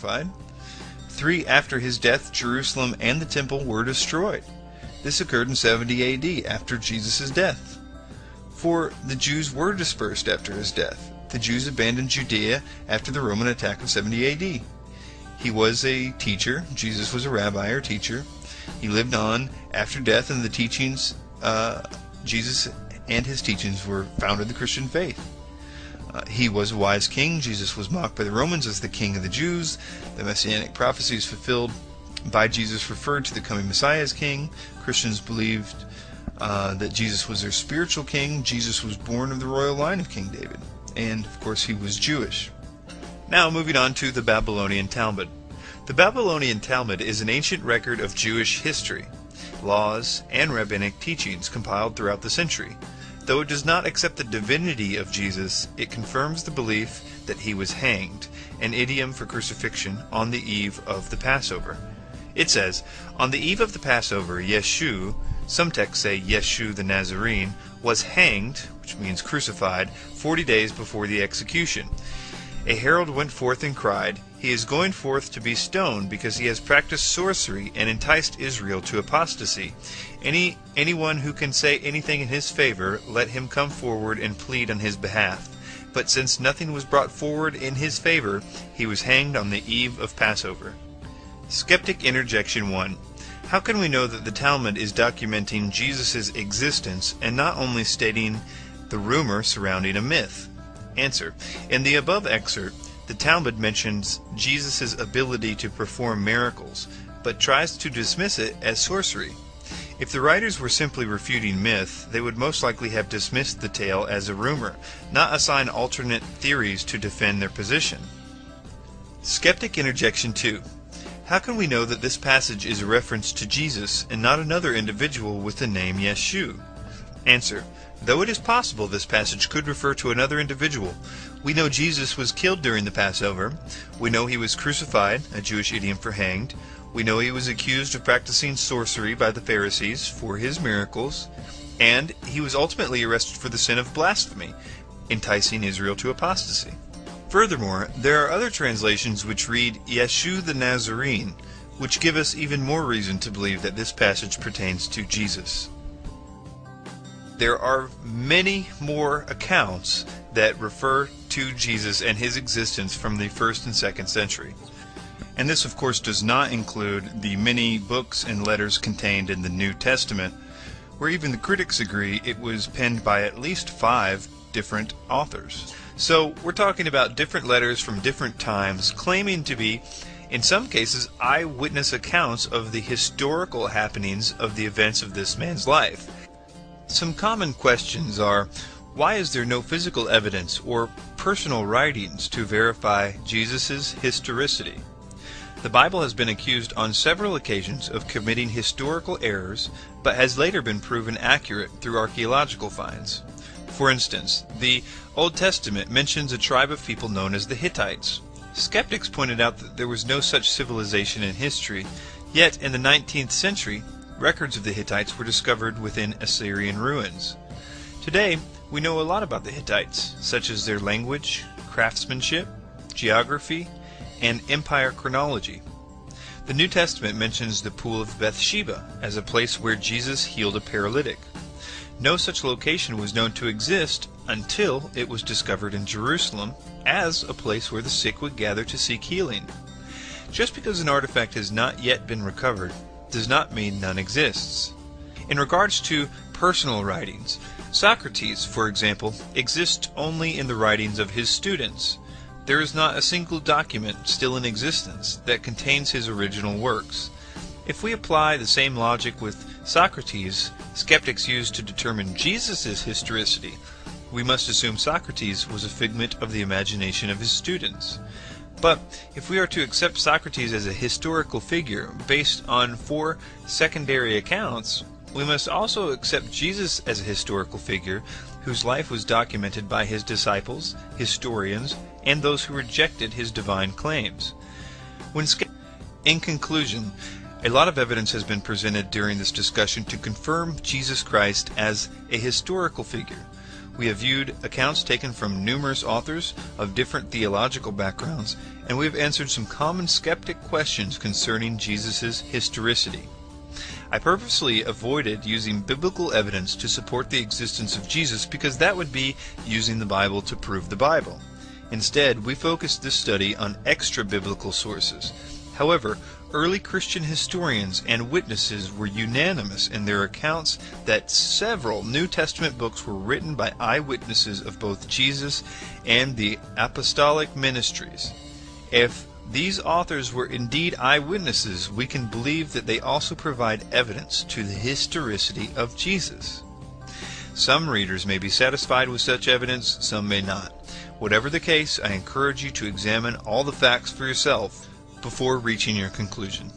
crucified. 3. After his death, Jerusalem and the temple were destroyed. This occurred in 70 AD, after Jesus' death. 4. The Jews were dispersed after his death. The Jews abandoned Judea after the Roman attack of 70 AD. He was a teacher. Jesus was a rabbi or teacher. He lived on after death, and the teachings, Jesus and his teachings were founded the Christian faith. He was a wise king. Jesus was mocked by the Romans as the king of the Jews. The messianic prophecies fulfilled by Jesus referred to the coming Messiah as king. Christians believed that Jesus was their spiritual king. Jesus was born of the royal line of King David. And, of course, he was Jewish. Now, moving on to the Babylonian Talmud. The Babylonian Talmud is an ancient record of Jewish history, laws, and rabbinic teachings compiled throughout the century. Though it does not accept the divinity of Jesus, it confirms the belief that he was hanged, an idiom for crucifixion, on the eve of the Passover. It says, on the eve of the Passover, Yeshu, some texts say Yeshu the Nazarene, was hanged, which means crucified, 40 days before the execution. A herald went forth and cried, he is going forth to be stoned because he has practiced sorcery and enticed Israel to apostasy. Anyone who can say anything in his favor, let him come forward and plead on his behalf. But since nothing was brought forward in his favor, he was hanged on the eve of Passover. Skeptic Interjection 1. How can we know that the Talmud is documenting Jesus' existence and not only stating the rumor surrounding a myth? Answer. In the above excerpt, the Talmud mentions Jesus' ability to perform miracles, but tries to dismiss it as sorcery. If the writers were simply refuting myth, they would most likely have dismissed the tale as a rumor, not assign alternate theories to defend their position. Skeptic Interjection 2. How can we know that this passage is a reference to Jesus and not another individual with the name Yeshu? Answer. Though it is possible this passage could refer to another individual, we know Jesus was killed during the Passover. We know he was crucified, a Jewish idiom for hanged. We know he was accused of practicing sorcery by the Pharisees for his miracles. And he was ultimately arrested for the sin of blasphemy, enticing Israel to apostasy. Furthermore, there are other translations which read Yeshu the Nazarene, which give us even more reason to believe that this passage pertains to Jesus. There are many more accounts that refer to Jesus and his existence from the 1st and 2nd century. And this, of course, does not include the many books and letters contained in the New Testament, where even the critics agree it was penned by at least 5 different authors. So we're talking about different letters from different times, claiming to be, in some cases, eyewitness accounts of the historical happenings of the events of this man's life. Some common questions are, why is there no physical evidence or personal writings to verify Jesus' historicity? The Bible has been accused on several occasions of committing historical errors, but has later been proven accurate through archaeological finds. For instance, the Old Testament mentions a tribe of people known as the Hittites. Skeptics pointed out that there was no such civilization in history, yet in the 19th century, records of the Hittites were discovered within Assyrian ruins. Today, we know a lot about the Hittites, such as their language, craftsmanship, geography, and empire chronology. The New Testament mentions the Pool of Bathsheba as a place where Jesus healed a paralytic. No such location was known to exist until it was discovered in Jerusalem as a place where the sick would gather to seek healing. Just because an artifact has not yet been recovered does not mean none exists. In regards to personal writings, Socrates, for example, exists only in the writings of his students. There is not a single document still in existence that contains his original works. If we apply the same logic with Socrates, skeptics use to determine Jesus' historicity, we must assume Socrates was a figment of the imagination of his students. But if we are to accept Socrates as a historical figure based on 4 secondary accounts, we must also accept Jesus as a historical figure whose life was documented by his disciples, historians, and those who rejected his divine claims. In conclusion, a lot of evidence has been presented during this discussion to confirm Jesus Christ as a historical figure. We have viewed accounts taken from numerous authors of different theological backgrounds, and we have answered some common skeptic questions concerning Jesus' historicity. I purposely avoided using biblical evidence to support the existence of Jesus because that would be using the Bible to prove the Bible. Instead, we focused this study on extra-biblical sources. However, early Christian historians and witnesses were unanimous in their accounts that several New Testament books were written by eyewitnesses of both Jesus and the apostolic ministries. If these authors were indeed eyewitnesses, we can believe that they also provide evidence to the historicity of Jesus. Some readers may be satisfied with such evidence, some may not. Whatever the case, I encourage you to examine all the facts for yourself before reaching your conclusion.